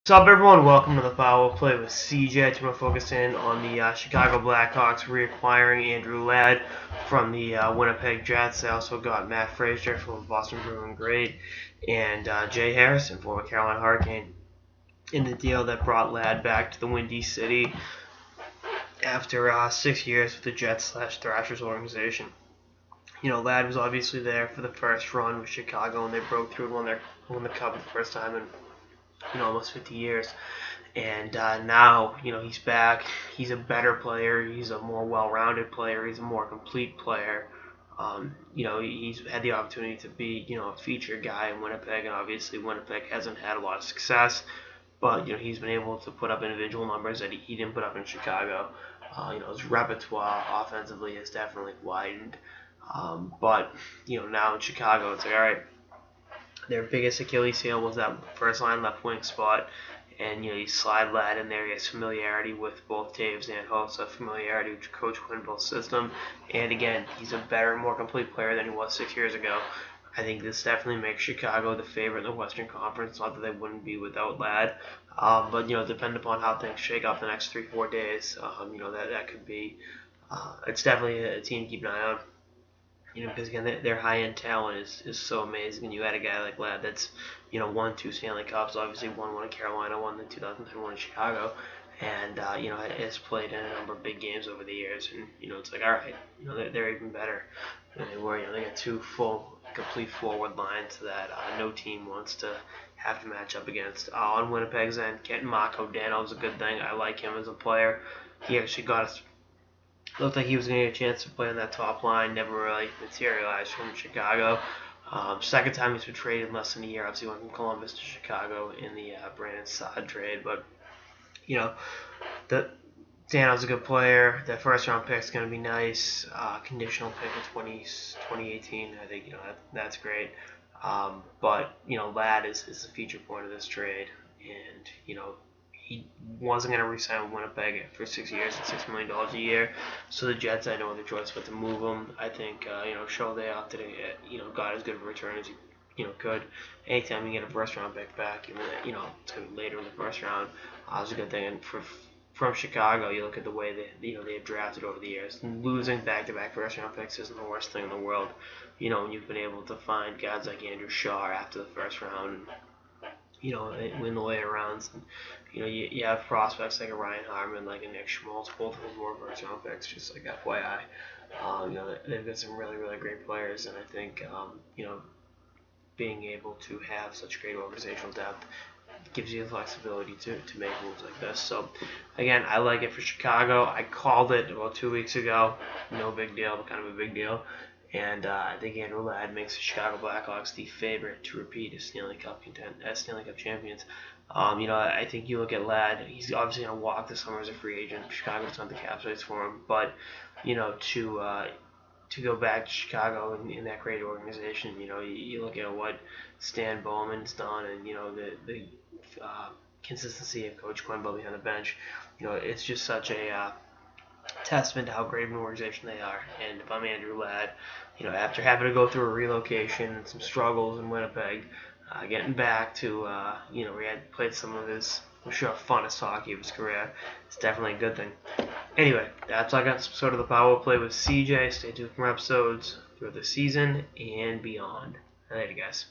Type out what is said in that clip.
What's up, everyone? Welcome to the Power Play with CJ. Today we're focusing on the Chicago Blackhawks reacquiring Andrew Ladd from the Winnipeg Jets. They also got Matt Frazier from Boston Bruins Great and Jay Harrison, former Carolina Hurricane, in the deal that brought Ladd back to the Windy City after 6 years with the Jets/Thrashers organization. You know, Ladd was obviously there for the first run with Chicago, and they broke through and won the Cup for the first time in almost 50 years. And now, he's back. He's a better player. He's a more well-rounded player. He's a more complete player. He's had the opportunity to be, a featured guy in Winnipeg, and obviously Winnipeg hasn't had a lot of success. But, he's been able to put up individual numbers that he didn't put up in Chicago. His repertoire offensively has definitely widened. But now in Chicago, it's like, all right, their biggest Achilles heel was that first line left wing spot. And, you slide Ladd in there. He has familiarity with both Taves and Hossa, familiarity with Coach Quenneville's system. And, again, he's a better, more complete player than he was 6 years ago. I think this definitely makes Chicago the favorite in the Western Conference. Not that they wouldn't be without Ladd. But, depending upon how things shake up the next 3-4 days, that could be. It's definitely a team to keep an eye on. Because again, their high-end talent is so amazing. And you had a guy like Ladd that's, won 2 Stanley Cups, obviously won one in Carolina, won the 2010 one in Chicago, and, has played in a number of big games over the years. And, it's like, all right, they're even better than they were. They got 2 full, complete forward lines that no team wants to have to match up against. On Winnipeg's end, getting Marco Dano is a good thing. I like him as a player. He actually got us. Looked like he was going to get a chance to play on that top line. Never really materialized from Chicago. Second time he's been traded in less than a year. Obviously went from Columbus to Chicago in the Brandon Saad trade. But, Dano's a good player. That first round pick is going to be nice. Conditional pick in 2018. I think, that's great. But, Ladd is the feature point of this trade. And, he wasn't going to re-sign with Winnipeg for 6 years at $6 million a year. So the Jets had no other choice but to move him. I think, Shohei opted to, got as good of a return as he, could. Anytime you get a first-round pick back, even, it's going to be later in the first round, it's a good thing. And from Chicago, you look at the way they have drafted over the years. Losing back-to-back first-round picks isn't the worst thing in the world. When you've been able to find guys like Andrew Shaw after the first round, win the later rounds. And, you have prospects like a Ryan Hartman, like a Nick Schmaltz, both of them were first-round picks, just like FYI. They've got some really, really great players, and I think, being able to have such great organizational depth gives you the flexibility to make moves like this. So, again, I like it for Chicago. I called it about 2 weeks ago. No big deal, but kind of a big deal. And I think Andrew Ladd makes the Chicago Blackhawks the favorite to repeat as Stanley Cup champions. I think you look at Ladd, he's obviously going to walk this summer as a free agent. Chicago's not the cap space for him. But, to go back to Chicago in that great organization, you look at what Stan Bowman's done and, the consistency of Coach Quenneville behind the bench. It's just such a testament to how great of an organization they are. And if I'm Andrew Ladd, after having to go through a relocation and some struggles in Winnipeg, getting back to, where he had played some of his, I'm sure, funnest hockey of his career, it's definitely a good thing. Anyway, that's all I got this episode of the Power Play with CJ. Stay tuned for more episodes throughout the season and beyond. Later, guys.